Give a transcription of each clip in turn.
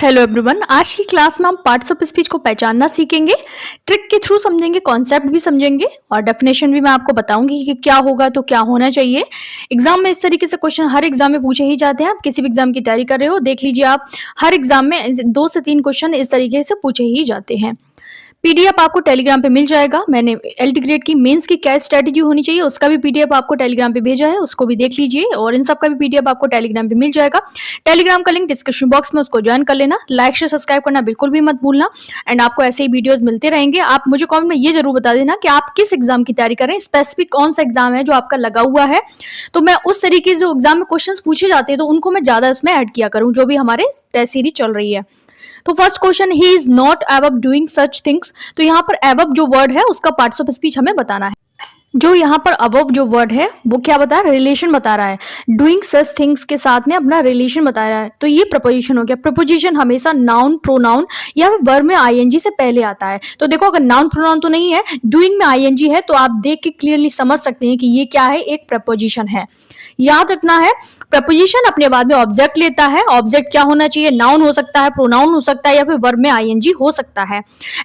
Hello everyone. आज की class में हम पार्ट्स ऑफ स्पीच को पहचानना सीखेंगे, ट्रिक के थ्रू समझेंगे, कॉन्सेप्ट भी समझेंगे और डेफिनेशन भी मैं आपको बताऊंगी कि क्या होगा तो क्या होना चाहिए। एग्जाम में इस तरीके से क्वेश्चन हर एग्जाम में पूछे ही जाते हैं। आप किसी भी एग्जाम की तैयारी कर रहे हो, देख लीजिए आप, हर एग्जाम में 2 से 3 क्वेश्चन इस तरीके से पूछे ही जाते हैं। पीडीएफ आपको टेलीग्राम पे मिल जाएगा। मैंने एलटी ग्रेड की मेंस की क्या स्ट्रेटेजी होनी चाहिए उसका भी पीडीएफ आपको टेलीग्राम पे भेजा है, उसको भी देख लीजिए और इन सब का भी पीडीएफ आपको टेलीग्राम पे मिल जाएगा। टेलीग्राम का लिंक डिस्क्रिप्शन बॉक्स में, उसको ज्वाइन कर लेना। लाइक शेयर सब्सक्राइब करना बिल्कुल भी मत भूलना एंड आपको ऐसे ही वीडियोस मिलते रहेंगे। आप मुझे कमेंट में ये जरूर बता देना कि आप किस एग्जाम की तैयारी कर रहे हैं, स्पेसिफिक कौन सा एग्जाम है जो आपका लगा हुआ है, तो मैं उस तरीके से जो एग्जाम में क्वेश्चन पूछे जाते हैं तो उनको मैं ज्यादा उसमें ऐड किया करूँ, जो भी हमारे टेस्ट सीरीज चल रही है। तो first question, he is not above doing such things. तो यहाँ पर अबव जो वर्ड है उसका पार्ट्स ऑफ स्पीच हमें बताना है। जो यहाँ पर अबव जो वर्ड है वो क्या बता रहा है, रिलेशन बता रहा है। डूइंग सच थिंग्स के साथ में अपना रिलेशन बता रहा है, तो ये प्रपोजिशन हो गया। प्रपोजिशन हमेशा नाउन, प्रोनाउन या वर्ब में आईएनजी से पहले आता है। तो देखो, अगर नाउन प्रोनाउन तो नहीं है, डूइंग में आईएनजी है, तो आप देख के क्लियरली समझ सकते हैं कि ये क्या है, एक प्रपोजिशन है। याद रखना है, प्रपोजिशन अपने बाद में ऑब्जेक्ट लेता है। ऑब्जेक्ट क्या होना चाहिए, नाउन हो सकता है, प्रोनाउन हो सकता है या फिर वर्ब में आईएनजी हो सकता है।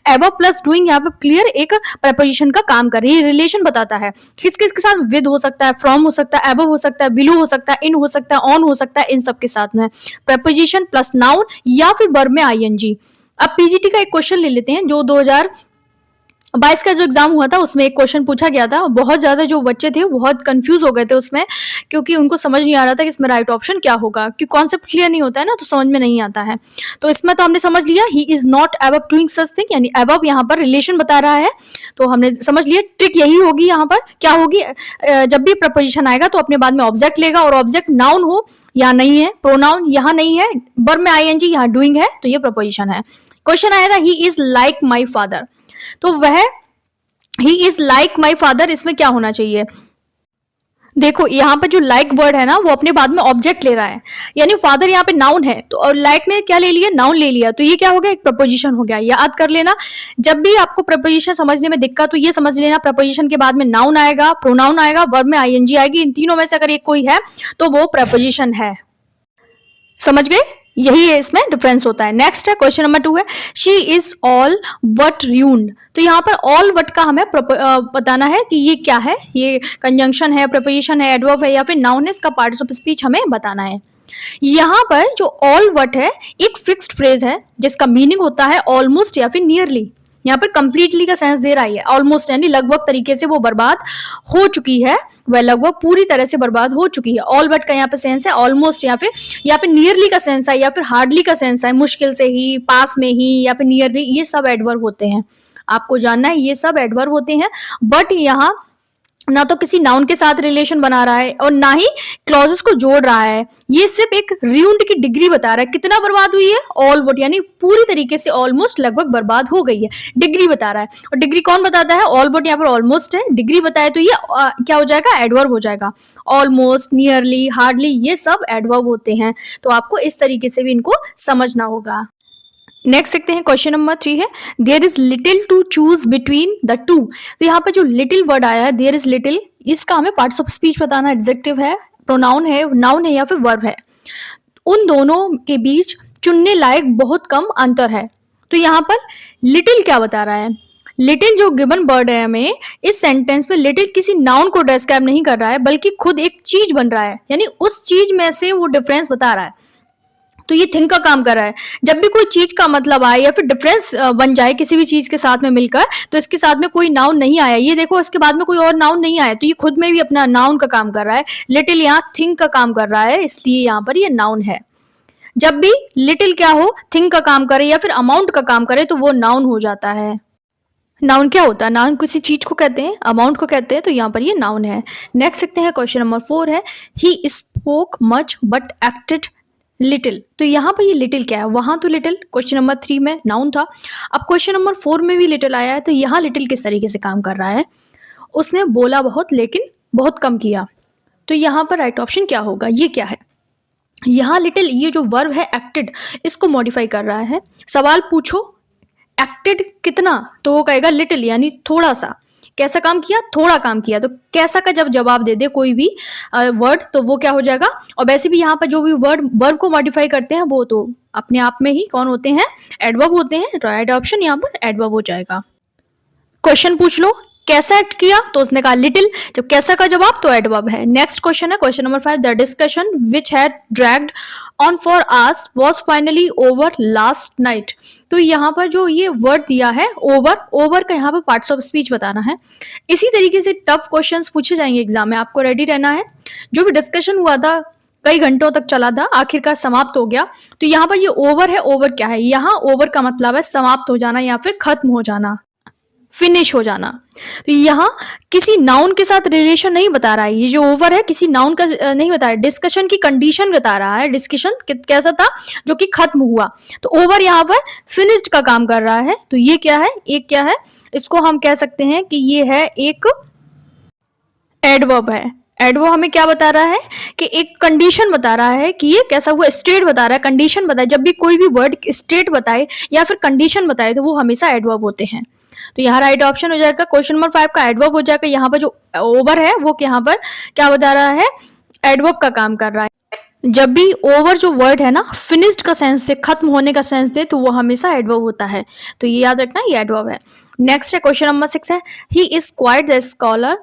एबव प्लस डूइंग यहाँ पे क्लियर एक प्रपोजिशन का काम कर रही है, रिलेशन बताता है। किस किस के साथ, विद हो सकता है, फ्रॉम हो सकता है, एबव हो सकता है, बिलो हो सकता है, इन हो सकता है, ऑन हो सकता है, इन सब के साथ में प्रपोजिशन प्लस नाउन या फिर वर्ब में आईएनजी। अब पीजीटी का एक क्वेश्चन ले लेते हैं। जो 2022 का जो एग्जाम हुआ था उसमें एक क्वेश्चन पूछा गया था। बहुत ज्यादा जो बच्चे थे बहुत कंफ्यूज हो गए थे उसमें, क्योंकि उनको समझ नहीं आ रहा था कि इसमें राइट ऑप्शन क्या होगा, क्योंकि कॉन्सेप्ट क्लियर नहीं होता है ना, तो समझ में नहीं आता है। तो इसमें तो हमने समझ लिया, he is not above doing such thing, यानी अबव यहाँ पर रिलेशन बता रहा है, तो हमने समझ लिया। ट्रिक यही होगी, यहाँ पर क्या होगी, जब भी प्रपोजिशन आएगा तो अपने बाद में ऑब्जेक्ट लेगा, और ऑब्जेक्ट नाउन हो या नहीं है, प्रोनाउन यहाँ नहीं है, वर्ब में आईएनजी यहाँ डूइंग है, तो ये प्रपोजिशन है। क्वेश्चन आया था, he is like my father, तो वह he is like my father, इसमें क्या होना चाहिए। देखो, यहाँ पर जो लाइक वर्ड है ना वो अपने बाद में ऑब्जेक्ट ले रहा है, यानी फादर यहाँ पे नाउन है, तो और लाइक ने क्या ले लिया, नाउन ले लिया, तो ये क्या हो गया, एक प्रपोजिशन हो गया। याद कर लेना, जब भी आपको प्रपोजिशन समझने में दिक्कत तो ये समझ लेना, प्रपोजिशन के बाद में नाउन आएगा, प्रोनाउन आएगा, वर्ब में आईएनजी आएगी, इन तीनों में से अगर एक कोई है तो वो प्रपोजिशन है। समझ गए, यही है इसमें डिफरेंस होता है। नेक्स्ट है क्वेश्चन नंबर 2 है, शी इज ऑल वट रून्ड। तो यहाँ पर ऑल वट का हमें बताना है कि ये क्या है, ये कंजंक्शन है, प्रपोजिशन है, एडवर्ब है या फिर नाउन है, इसका पार्ट्स ऑफ स्पीच हमें बताना है। यहाँ पर जो ऑल वट है एक फिक्स्ड फ्रेज है जिसका मीनिंग होता है ऑलमोस्ट या फिर नियरली। यहाँ पर कंप्लीटली का सेंस दे रहा है, ऑलमोस्ट यानी लगभग तरीके से वो बर्बाद हो चुकी है, वह लगभग पूरी तरह से बर्बाद हो चुकी है। ऑल बट का यहाँ पे सेंस है ऑलमोस्ट, या फिर नियरली का सेंस है, या फिर हार्डली का सेंस है, मुश्किल से ही, पास में ही, या फिर नियरली, ये सब एडवर्ब होते हैं। आपको जानना है, ये सब एडवर्ब होते हैं। बट यहाँ ना तो किसी नाउन के साथ रिलेशन बना रहा है और ना ही क्लॉजेस को जोड़ रहा है, ये सिर्फ एक रूइंड की डिग्री बता रहा है, कितना बर्बाद हुई है, ऑल वट, यानी पूरी तरीके से ऑलमोस्ट, लगभग बर्बाद हो गई है, डिग्री बता रहा है। और डिग्री कौन बताता है, ऑल वट, यहाँ पर ऑलमोस्ट है, डिग्री बताए तो ये क्या हो जाएगा, एडवर्ब हो जाएगा। ऑलमोस्ट, नियरली, हार्डली, ये सब एडवर्ब होते हैं, तो आपको इस तरीके से भी इनको समझना होगा। नेक्स्ट देखते हैं, क्वेश्चन नंबर 3 है, there is little to choose between the two. तो यहाँ पर जो लिटिल वर्ड आया है, देयर इज लिटिल, इसका हमें पार्ट्स ऑफ स्पीच बताना, एडजेक्टिव है, प्रोनाउन है, नाउन है या फिर वर्ब है। उन दोनों के बीच चुनने लायक बहुत कम अंतर है। तो यहाँ पर लिटिल क्या बता रहा है, लिटिल जो गिवन वर्ड है हमें इस सेंटेंस में, लिटिल किसी नाउन को डिस्क्राइब नहीं कर रहा है बल्कि खुद एक चीज बन रहा है, यानी उस चीज में से वो डिफरेंस बता रहा है, तो ये थिंक का काम कर रहा है। जब भी कोई चीज का मतलब आए या फिर डिफरेंस बन जाए किसी भी चीज के साथ में मिलकर, तो इसके साथ में कोई नाउन नहीं आया, ये देखो इसके बाद में कोई और नाउन नहीं आया, तो ये खुद में भी अपना नाउन का काम कर रहा है। लिटिल यहाँ थिंक का काम कर रहा है, इसलिए यहाँ पर ये नाउन है। जब भी लिटिल क्या हो, थिंक का काम करे या फिर अमाउंट का काम करे, तो वो नाउन हो जाता है। नाउन क्या होता है, नाउन किसी चीज को कहते हैं, अमाउंट को कहते हैं, तो यहाँ पर ये नाउन है। नेक्स्ट देखते हैं, क्वेश्चन नंबर 4 है, he spoke much but acted little. तो यहाँ पर ये लिटिल क्या है, वहां तो लिटिल क्वेश्चन नंबर 3 में नाउन था, अब क्वेश्चन नंबर 4 में भी लिटिल आया है, तो यहाँ लिटिल किस तरीके से काम कर रहा है, उसने बोला बहुत लेकिन बहुत कम किया। तो यहाँ पर राइट ऑप्शन क्या होगा, ये क्या है, यहाँ लिटिल, ये जो वर्ब है एक्टेड, इसको मॉडिफाई कर रहा है। सवाल पूछो एक्टेड कितना, तो वो कहेगा लिटिल, यानी थोड़ा सा। कैसा काम किया, थोड़ा काम किया। तो कैसा का जब जवाब दे दे कोई भी वर्ड तो वो क्या हो जाएगा। और वैसे भी यहाँ पर जो भी वर्ब को मॉडिफाई करते हैं वो तो अपने आप में ही कौन होते हैं, एडवर्ब होते हैं। राइट ऑप्शन यहाँ पर एडवर्ब हो जाएगा। क्वेश्चन पूछ लो, कैसा एक्ट किया, तो उसने कहा लिटिल। जब कैसा का जवाब तो एडवर्ब है। नेक्स्ट क्वेश्चन है question number 5, the discussion which had dragged on for hours was finally over last night. तो यहाँ पर जो ये वर्ड दिया है ओवर का यहाँ पर पार्ट्स ऑफ स्पीच बताना है। इसी तरीके से टफ क्वेश्चंस पूछे जाएंगे एग्जाम में, आपको रेडी रहना है। जो भी डिस्कशन हुआ था कई घंटों तक चला था, आखिरकार समाप्त हो गया। तो यहाँ पर ये ओवर है, ओवर क्या है, यहाँ ओवर का मतलब है समाप्त हो जाना या फिर खत्म हो जाना, फिनिश हो जाना। तो यहाँ किसी नाउन के साथ रिलेशन नहीं बता रहा है, ये जो ओवर है किसी नाउन का नहीं बता रहा है, डिस्कशन की कंडीशन बता रहा है। डिस्कशन कैसा था, जो कि खत्म हुआ। तो ओवर यहाँ पर फिनिश्ड का काम कर रहा है। तो ये क्या है, एक क्या है, इसको हम कह सकते हैं कि ये है एक एडवर्ब है। एडवर्ब हमें क्या बता रहा है कि एक कंडीशन बता रहा है कि ये कैसा हुआ, स्टेट बता रहा है, कंडीशन बताए। जब भी कोई भी वर्ड स्टेट बताए या फिर कंडीशन बताए तो वो हमेशा एडवर्ब होते हैं। तो यहाँ राइट ऑप्शन हो जाएगा क्वेश्चन नंबर 5 का एडवर्ब हो जाएगा। यहाँ पर जो ओवर है वो यहाँ पर क्या बता रहा है, एडवर्ब का काम कर रहा है। जब भी ओवर जो वर्ड है ना फिनिश्ड का सेंस दे, खत्म होने का सेंस दे, तो वो हमेशा एडवर्ब होता है। तो ये याद रखना, ये एडवर्ब है। नेक्स्ट है क्वेश्चन नंबर 6 है, he is quite the scholar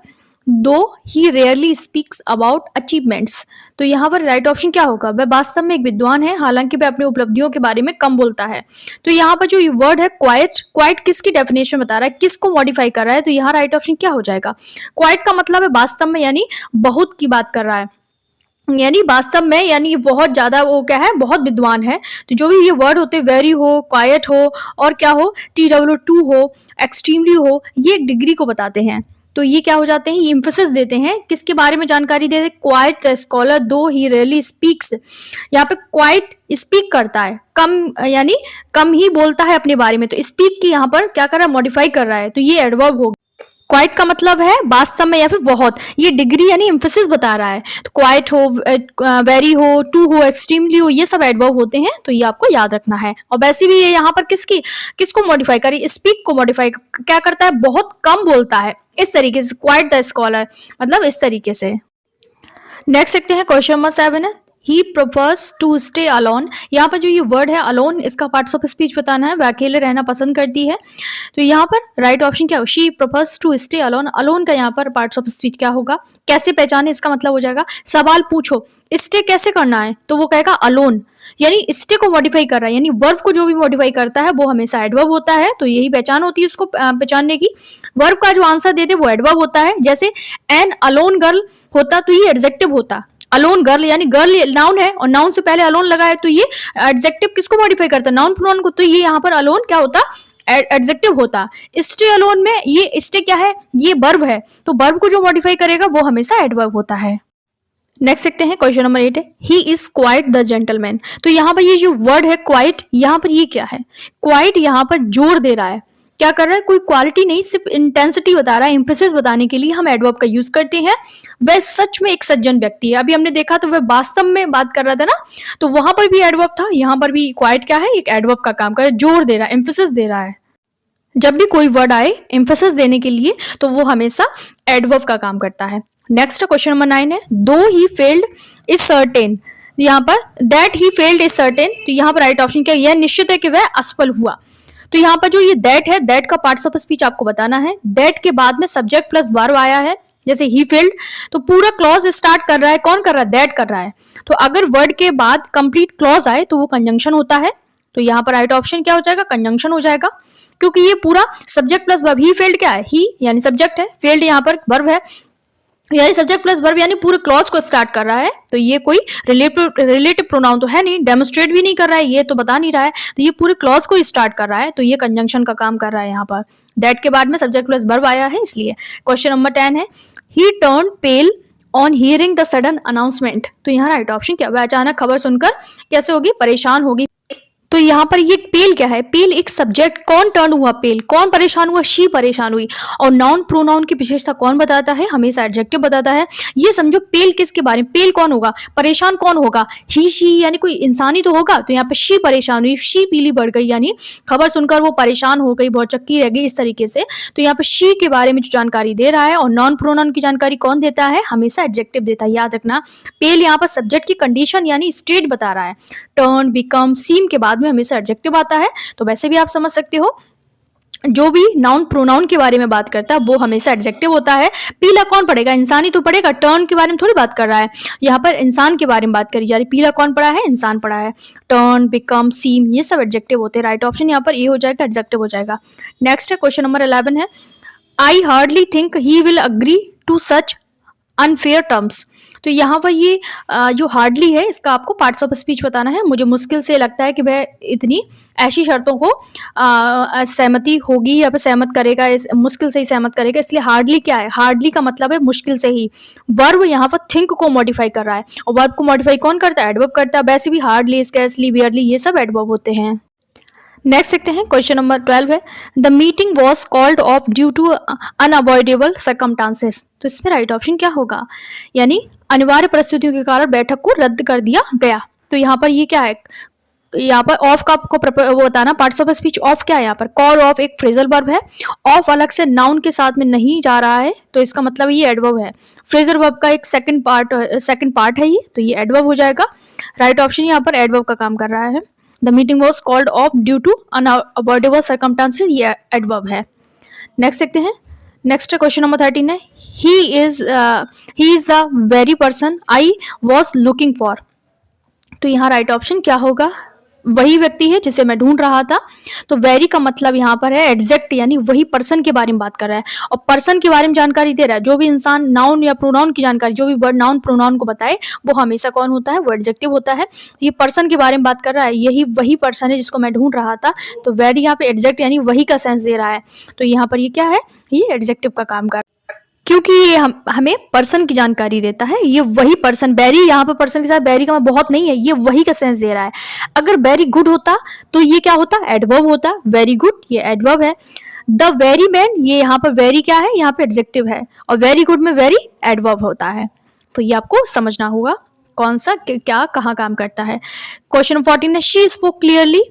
दो ही रेयरली स्पीक्स अबाउट अचीवमेंट्स। तो यहाँ पर राइट ऑप्शन क्या होगा, वह वास्तव में एक विद्वान है, हालांकि वह अपनी उपलब्धियों के बारे में कम बोलता है। तो यहाँ पर जो ये वर्ड है क्वाइट, क्वाइट किसकी डेफिनेशन बता रहा है, किसको मॉडिफाई कर रहा है। तो यहाँ राइट ऑप्शन क्या हो जाएगा, क्वाइट का मतलब है वास्तव में, यानी बहुत की बात कर रहा है, यानी वास्तव में, यानी बहुत ज्यादा वो क्या है, बहुत विद्वान है। तो जो भी ये वर्ड होते हैं, वेरी हो, क्वाइट हो और क्या हो, TW2 हो, एक्सट्रीमली हो, ये एक डिग्री को बताते हैं। तो ये क्या हो जाते हैं, ये एम्फेसिस देते हैं, किसके बारे में जानकारी देते हैं, क्वाइट द स्कॉलर दो ही रेयरली स्पीक्स। यहाँ पे क्वाइट स्पीक करता है, कम यानी कम ही बोलता है अपने बारे में। तो स्पीक की यहाँ पर क्या कर रहा है, मॉडिफाई कर रहा है। तो ये एडवर्ब होगा। क्वाइट का मतलब है वास्तव में या फिर बहुत, ये डिग्री यानी एम्फेसिस बता रहा है। तो क्वाइट हो, वेरी हो, टू हो, एक्सट्रीमली हो, ये सब एडवर्ब होते हैं। तो ये आपको याद रखना है। और वैसे भी ये यहाँ पर किसको मॉडिफाई करी, स्पीक को मॉडिफाई क्या करता है, बहुत कम बोलता है। इस तरीके से क्वाइट द स्कॉलर मतलब इस तरीके से। नेक्स्ट देखते हैं क्वेश्चन नंबर 7 है, he prefers to stay alone. यहाँ पर जो ये वर्ड है अलोन, इसका पार्ट्स ऑफ स्पीच बताना है, वह अकेले रहना पसंद करती है। तो यहाँ पर राइट ऑप्शन क्या हो, she prefers to stay alone. Alone का यहाँ पर पार्ट्स ऑफ स्पीच क्या होगा, कैसे पहचाने, इसका मतलब हो जाएगा सवाल पूछो स्टे कैसे करना है, तो वो कहेगा अलोन, यानी स्टे को मॉडिफाई कर रहा है, यानी वर्ब को जो भी मॉडिफाई करता है वो हमेशा एडवर्ब होता है। तो यही पहचान होती है उसको पहचानने की। वर्ब का जो आंसर देते वो एडवर्ब होता है। जैसे एन अलोन गर्ल होता तो ये एडजेक्टिव होता, अलोन गर्ल यानी गर्ल नाउन है और नाउन से पहले अलोन लगा है, तो ये एडजेक्टिव किसको मॉडिफाई करता है, नाउन प्रोनाउन को। तो ये यहाँ पर अलोन क्या होता, एडजेक्टिव होता। स्टे अलोन में ये स्टे क्या है, ये वर्ब है, तो वर्ब को जो मॉडिफाई करेगा वो हमेशा एडवर्ब होता है। नेक्स्ट देखते हैं क्वेश्चन नंबर 8 है, he is quite the gentleman. तो यहाँ पर ये जो वर्ड है क्वाइट, यहाँ पर ये क्या है, क्वाइट यहाँ पर जोर दे रहा है, क्या कर रहा है, कोई क्वालिटी नहीं, सिर्फ इंटेंसिटी बता रहा है। एम्फेसिस बताने के लिए हम एडवर्ब का यूज करते हैं। वह सच में एक सज्जन व्यक्ति है, अभी हमने देखा तो वह वास्तव में बात कर रहा था ना, तो वहां पर भी एडवर्ब था, यहाँ पर भी क्वाइट क्या है, एक एडवर्ब का काम कर रहा है, जोर दे रहा है, एम्फेसिस दे रहा है। जब भी कोई वर्ड आए एम्फेसिस देने के लिए तो वो हमेशा एडवर्ब का काम करता है। नेक्स्ट क्वेश्चन नंबर 9 है, दो ही फेल्ड इज सर्टेन। यहाँ पर that he failed is certain. तो यहाँ पर राइट ऑप्शन क्या है, यह निश्चित है कि वह असफल हुआ। तो यहाँ पर जो ये दैट है, दैट का पार्ट्स ऑफ स्पीच आपको बताना है। दैट के बाद में सब्जेक्ट प्लस वर्ब आया है, जैसे ही फेल्ड, तो पूरा क्लॉज स्टार्ट कर रहा है, कौन कर रहा है, दैट कर रहा है। तो अगर वर्ड के बाद कंप्लीट क्लॉज आए तो वो कंजंक्शन होता है। तो यहाँ पर राइट ऑप्शन क्या हो जाएगा, कंजंक्शन हो जाएगा, क्योंकि ये पूरा subject plus verb, he failed क्या है, ही यानी सब्जेक्ट है, फेल्ड यहाँ पर वर्ब है, यानी सब्जेक्ट प्लस वर्ब यानी पूरे क्लॉज को स्टार्ट कर रहा है। तो ये कोई रिलेटिव प्रोनाउन तो है नहीं, डेमोन्स्ट्रेट भी नहीं कर रहा है, ये तो बता नहीं रहा है, तो ये पूरे क्लॉज को स्टार्ट कर रहा है। तो ये कंजंक्शन का काम कर रहा है। यहाँ पर दैट के बाद में सब्जेक्ट प्लस वर्ब आया है इसलिए। क्वेश्चन नंबर 10 है, he turn pale on hearing the sudden announcement. तो यहाँ राइट ऑप्शन क्या, वह अचानक खबर सुनकर कैसे होगी, परेशान होगी। तो यहाँ पर ये पेल क्या है, पेल एक सब्जेक्ट, कौन टर्न हुआ, पेल, कौन परेशान हुआ, शी परेशान हुई। और नाउन प्रोनाउन की विशेषता कौन बताता है, हमेशा एडजेक्टिव बताता है। ये समझो पेल किसके बारे में, पेल कौन होगा, परेशान कौन होगा, ही शी, यानी कोई इंसान ही तो होगा। तो यहाँ पे शी परेशान हुई, शी पीली बढ़ गई, यानी खबर सुनकर वो परेशान हो गई, बहुत चक्की रह गई, इस तरीके से। तो यहाँ पे शी के बारे में जो जानकारी दे रहा है, और नॉन प्रोनाउन की जानकारी कौन देता है, हमेशा एडजेक्टिव देता है, याद रखना। पेल यहाँ पर सब्जेक्ट की कंडीशन यानी स्टेट बता रहा है। टर्न, बिकम, सीम के बाद में हमेशा एडजेक्टिव आता है। तो वैसे भी आप समझ सकते हो, जो भी नाउन प्रोनाउन के बारे में बात करता है वो हमेशा एडजेक्टिव होता है। पीला कौन पड़ेगा, इंसान ही तो पड़ेगा, टर्न के बारे में थोड़ी बात कर रहा है, यहाँ पर इंसान के बारे में बात करी जा रही। पीला कौन पड़ा है, इंसान पड़ा है। टर्न, बिकम, सीम, ये सब एडजेक्टिव होते हैं। राइट ऑप्शन यहाँ पर ए हो जाएगा, एडजेक्टिव हो जाएगा। नेक्स्ट है क्वेश्चन नंबर 11 है, I hardly think he will agree to such unfair terms. तो यहाँ पर ये जो हार्डली है, इसका आपको पार्ट्स ऑफ स्पीच बताना है। मुझे मुश्किल से लगता है कि वह इतनी ऐसी शर्तों को सहमति होगी या फिर सहमत करेगा, मुश्किल से ही सहमत करेगा, इसलिए हार्डली क्या है, हार्डली का मतलब है मुश्किल से ही। वर्ब यहाँ पर थिंक को मॉडिफाई कर रहा है, और वर्ब को मॉडिफाई कौन करता है, एडवर्ब करता है। वैसे भी हार्डली, स्कैर्सली, बियरली, ये सब एडवर्ब होते हैं। नेक्स्ट देखते हैं क्वेश्चन नंबर 12 है, the meeting was called off due to unavoidable circumstances. तो इसमें राइट ऑप्शन क्या होगा, यानी अनिवार्य परिस्थितियों के कारण बैठक को रद्द कर दिया गया। तो यहाँ पर ये क्या है, यहाँ पर ऑफ का आपको वो बताना, पार्ट्स ऑफ स्पीच। ऑफ क्या है यहाँ पर, कॉल ऑफ एक फ्रेजल वर्ब है, ऑफ अलग से नाउन के साथ में नहीं जा रहा है, तो इसका मतलब ये एडवर्ब है। फ्रेजल वर्ब का एक सेकंड पार्ट है ये, तो ये एडवर्ब हो जाएगा। राइट ऑप्शन यहाँ पर एडवर्ब का काम कर रहा है। The meeting was called off due to unavoidable circumstances, ये एडवर्ब है। नेक्स्ट देखते हैं, नेक्स्ट क्वेश्चन नंबर 13 है, he is the very person I was looking for. तो यहाँ राइट ऑप्शन क्या होगा, वही व्यक्ति है जिसे मैं ढूंढ रहा था। तो वेरी का मतलब यहाँ पर है एग्जैक्ट, यानी वही पर्सन के बारे में बात कर रहा है, और पर्सन के बारे में जानकारी दे रहा है। जो भी इंसान नाउन या प्रोनाउन की जानकारी, जो भी वर्ड नाउन प्रोनाउन को बताए, वो हमेशा कौन होता है, वो एडजेक्टिव होता है। ये पर्सन के बारे में बात कर रहा है, यही वही पर्सन है जिसको मैं ढूंढ रहा था। तो वेरी यहाँ पे एग्जैक्ट यानी वही का सेंस दे रहा है। तो यहाँ पर ये क्या है, ये एडजेक्टिव का काम कर, क्योंकि ये हमें पर्सन की जानकारी देता है। ये वही पर्सन, बेरी यहाँ पे पर्सन के साथ बेरी का बहुत नहीं है, ये वही का सेंस दे रहा है। अगर वेरी गुड होता तो ये क्या होता, एडवर्ब होता। वेरी गुड ये एडवर्ब है। द वेरी मैन, ये यहाँ पर वेरी क्या है, यहाँ पे एडजेक्टिव है, और वेरी गुड में वेरी एडवर्ब होता है। तो ये आपको समझना होगा कौन सा क्या कहाँ काम करता है। क्वेश्चन 14 है, she spoke clearly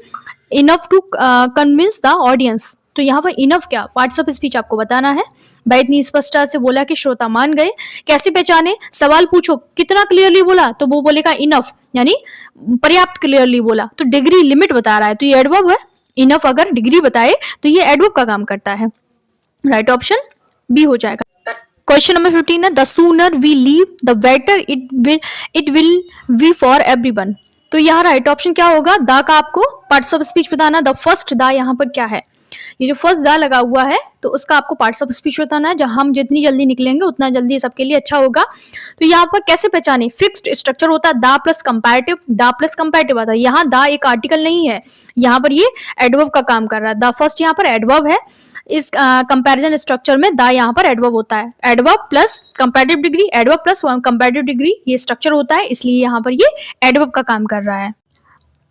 enough to convince the audience. तो यहाँ पर इनफ क्या, पार्ट्स ऑफ स्पीच आपको बताना है। भाई इतनी स्पष्टता से बोला कि श्रोता मान गए। कैसे पहचाने, सवाल पूछो कितना क्लियरली बोला, तो वो बोलेगा इनफ, यानी पर्याप्त क्लियरली बोला। तो डिग्री लिमिट बता रहा है, तो ये एडवर्ब है। इनफ अगर डिग्री बताए तो ये एडवर्ब का काम करता है। राइट ऑप्शन बी हो जाएगा। क्वेश्चन नंबर 15 है, the sooner we leave the better it will be for everyone. तो यहाँ राइट ऑप्शन क्या होगा, द का आपको पार्ट्स ऑफ स्पीच बताना। द फर्स्ट द यहाँ पर क्या है, ये जो फर्स्ट दा लगा हुआ है, तो उसका आपको पार्ट्स ऑफ स्पीच बताना है। जहां हम जितनी जल्दी निकलेंगे उतना जल्दी सबके लिए अच्छा होगा। तो यहाँ पर कैसे पहचाने, फिक्स्ड स्ट्रक्चर होता है, दा प्लस कंपैरेटिव, दा प्लस कंपैरेटिव आता है। यहाँ दा एक आर्टिकल नहीं है, यहाँ पर ये एडवर्ब का काम कर रहा है। दा फर्स्ट यहाँ पर एडवर्ब है। इस कंपैरिजन स्ट्रक्चर में दा यहाँ पर एडवर्ब होता है। Adverb plus comparative degree, adverb plus comparative degree, ये स्ट्रक्चर होता है, इसलिए यहाँ पर ये एडवर्ब का काम कर रहा है।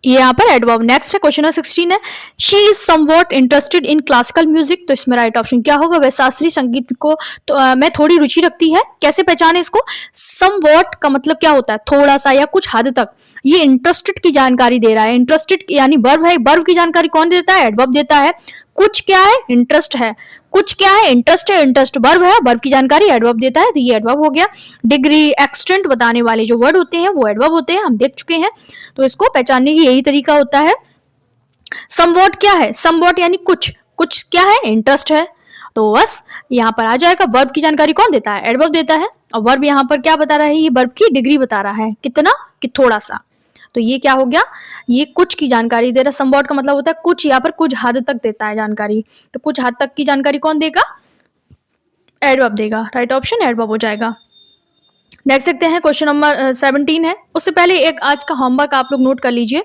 ये यहाँ पर एडवर्ब। नेक्स्ट है क्वेश्चन नंबर 16 है, she is somewhat interested in classical music. तो इसमें राइट ऑप्शन क्या होगा, वह शास्त्रीय संगीत को तो मैं थोड़ी रुचि रखती है। कैसे पहचाने इसको, समवॉट का मतलब क्या होता है, थोड़ा सा या कुछ हद तक। ये इंटरेस्टेड की जानकारी दे रहा है। इंटरेस्टेड यानी वर्ब है, वर्ब की जानकारी कौन देता है, एडवर्ब देता है। कुछ क्या है, इंटरेस्ट है। कुछ क्या है, इंटरेस्ट है, इंटरेस्ट वर्ब है, वर्ब की जानकारी एडवर्ब देता है, तो ये एडवर्ब हो गया। डिग्री, एक्सटेंट बताने वाले जो वर्ड होते हैं वो एडवर्ब होते हैं, हम देख चुके हैं। तो इसको पहचानने की यही तरीका होता है। समवॉट क्या है, समवॉट यानी कुछ, कुछ क्या है, इंटरेस्ट है। तो बस यहाँ पर आ जाएगा, वर्ब की जानकारी कौन देता है, एडवर्ब देता है। और वर्ब यहाँ पर क्या बता रहा है, ये वर्ब की डिग्री बता रहा है, कितना, कि थोड़ा सा। तो ये क्या हो गया, ये कुछ की जानकारी दे रहा है। समवॉट का मतलब होता है कुछ, यहाँ पर कुछ हद तक देता है जानकारी। तो कुछ हद तक की जानकारी कौन देगा, एडवर्ब देगा। राइट ऑप्शन एडवर्ब हो जाएगा। नेक्स्ट देखते हैं क्वेश्चन नंबर 17 है। उससे पहले एक आज का होमवर्क आप लोग नोट कर लीजिए।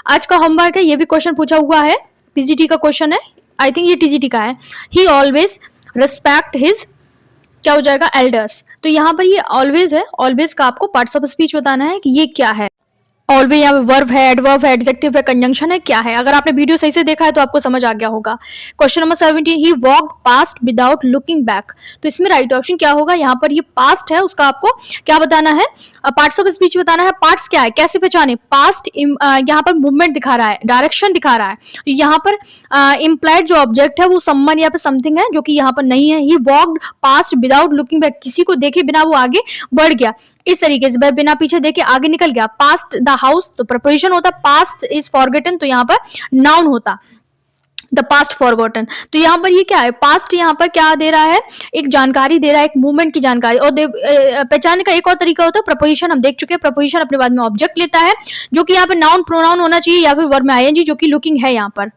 आज का होमवर्क है, ये भी क्वेश्चन पूछा हुआ है, पीजीटी का क्वेश्चन है, आई थिंक ये टीजीटी का है। ही ऑलवेज रिस्पेक्ट हिज, क्या हो जाएगा, एल्डर्स। तो यहाँ पर ये ऑलवेज है, ऑलवेज का आपको पार्ट्स ऑफ स्पीच बताना है कि ये क्या है। ऑलवेज यहाँ पे वर्ब है, एडवर्ब है, एडजेक्टिव है, कंजंक्शन है, क्या है? अगर आपने वीडियो सही से देखा है तो आपको समझ आ गया होगा। Question number 17, he walked past without looking back. तो इसमें राइट ऑप्शन क्या होगा? यहाँ पर ये पास्ट है, उसका आपको क्या बताना है? पार्ट्स ऑफ स्पीच बताना है। पार्ट्स क्या है, कैसे पहचाने? पास्ट यहाँ पर मूवमेंट दिखा रहा है, डायरेक्शन दिखा रहा है। यहाँ पर इम्प्लाइड जो ऑब्जेक्ट है वो समवन या फिर समथिंग है, जो कि यहाँ पर नहीं है। He walked past without looking back, किसी को देखे बिना वो आगे बढ़ गया। इस तरीके से बिना पीछे देखे आगे निकल गया। पास्ट द हाउस तो प्रपोजिशन होता, पास्ट इज फॉरगेटन तो यहाँ पर नाउन होता, द पास्ट फॉरगॉटन। तो यहाँ पर ये क्या है? पास्ट यहाँ पर क्या दे रहा है? एक जानकारी दे रहा है, एक मूवमेंट की जानकारी। और पहचानने का एक और तरीका होता है प्रपोजिशन, हम देख चुके हैं। प्रपोजिशन अपने बाद में ऑब्जेक्ट लेता है, जो कि यहाँ पर नाउन प्रोनाउन होना चाहिए या फिर वर्ब में आईएनजी, जो कि लुकिंग है। यहाँ पर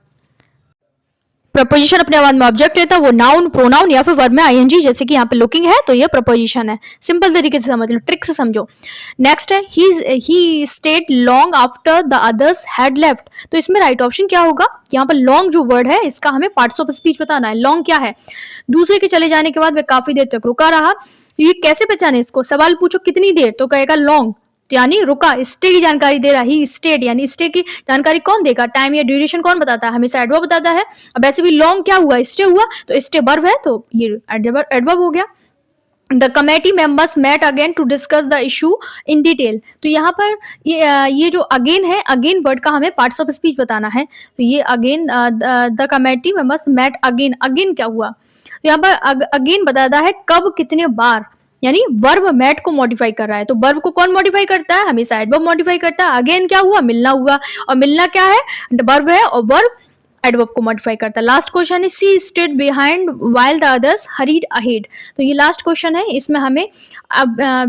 प्रपोजिशन अपने बाद में ऑब्जेक्ट लेता है, वो नाउन प्रोनाउन या फिर वर्ब में आईएनजी, जैसे कि यहाँ पे लुकिंग है तो ये प्रपोजिशन है। सिंपल तरीके से समझ लो, ट्रिक से समझो। नेक्स्ट है he stayed long after the others had left. तो इसमें राइट ऑप्शन क्या होगा? यहाँ पर लॉन्ग जो वर्ड है इसका हमें पार्ट्स ऑफ स्पीच बताना है। लॉन्ग क्या है? दूसरे के चले जाने के बाद वह काफी देर तक रुका रहा। ये कैसे पहचाने इसको? सवाल पूछो कितनी देर, तो कहेगा लॉन्ग, यानी रुका। स्टे की जानकारी दे रहा है, ही स्टेड, यानी स्टे की जानकारी कौन देगा? टाइम या ड्यूरेशन कौन बताता है? हमेशा एडवर्ब बताता है। अब ऐसे भी लॉन्ग क्या हुआ? स्टे हुआ, तो स्टे वर्ब है, तो ये एडवर्ब हो गया। The committee members met again to discuss the issue in detail. तो यहाँ पर ये जो अगेन है, अगेन वर्ड का हमें पार्ट्स ऑफ स्पीच बताना है। तो ये again, the committee members met again, again क्या हुआ? तो यहाँ पर अगेन बताता है कब, कितने बार, यानी वर्ब मैट को मॉडिफाई कर रहा है। तो वर्ब को कौन मॉडिफाई करता है? हमेशा एडवर्ब मॉडिफाई करता है। अगेन क्या हुआ? मिलना हुआ, और मिलना क्या है? वर्ब है, और वर्ब एडवर्ब को मॉडिफाई करता है। लास्ट क्वेश्चन है she stayed behind while the others hurried ahead. तो ये लास्ट क्वेश्चन है, इसमें हमें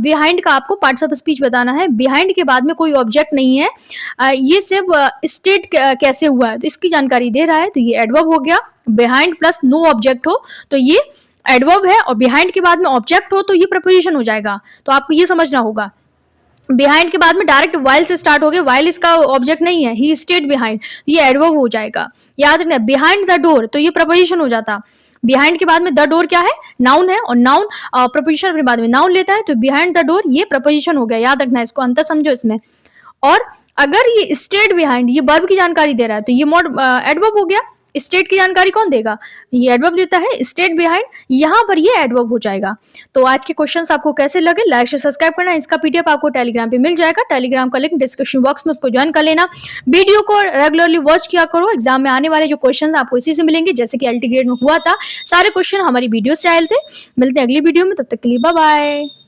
बिहाइंड का आपको पार्ट्स ऑफ स्पीच बताना है। बिहाइंड के बाद में कोई ऑब्जेक्ट नहीं है, ये सिर्फ स्टेड कैसे हुआ है तो इसकी जानकारी दे रहा है। तो ये एडवर्ब हो गया। बिहाइंड प्लस नो ऑब्जेक्ट हो तो ये एडवर्ब है, और बिहाइंड के बाद में ऑब्जेक्ट हो तो ये प्रपोजिशन हो जाएगा। तो आपको ये समझना होगा। बिहाइंड के बाद में डायरेक्ट वाइल से स्टार्ट हो गया, वाइल इसका ऑब्जेक्ट नहीं है, ही स्टेड बिहाइंड, ये एडवर्ब हो जाएगा। याद रखना, बिहाइंड द डोर तो ये प्रपोजिशन हो जाता। बिहाइंड के बाद में द डोर क्या है? नाउन है, और नाउन प्रपोजिशन अपने बाद में नाउन लेता है, तो बिहाइंड द डोर ये प्रपोजिशन हो गया। याद रखना, इसको अंतर समझो इसमें। और अगर ये स्टेड बिहाइंड ये वर्ब की जानकारी दे रहा है तो ये एडवर्ब हो गया। स्टेट की जानकारी कौन देगा? ये एडवर्ब देता है, स्टेट बिहाइंड, यहाँ पर ये एडवर्ब हो जाएगा। तो आज के क्वेश्चंस आपको कैसे लगे? लाइक शेयर सब्सक्राइब करना। इसका पीडीएफ आपको टेलीग्राम पे मिल जाएगा, टेलीग्राम का लिंक डिस्क्रिप्शन बॉक्स में, उसको ज्वाइन कर लेना। वीडियो को रेगुलरली वॉच किया करो, एग्जाम में आने वाले जो क्वेश्चन आपको इसी से मिलेंगे, जैसे कि एलटी ग्रेड में हुआ था। सारे क्वेश्चन हमारी वीडियो से आए थे। मिलते हैं अगली वीडियो में, तब तक के लिए बाय बाय।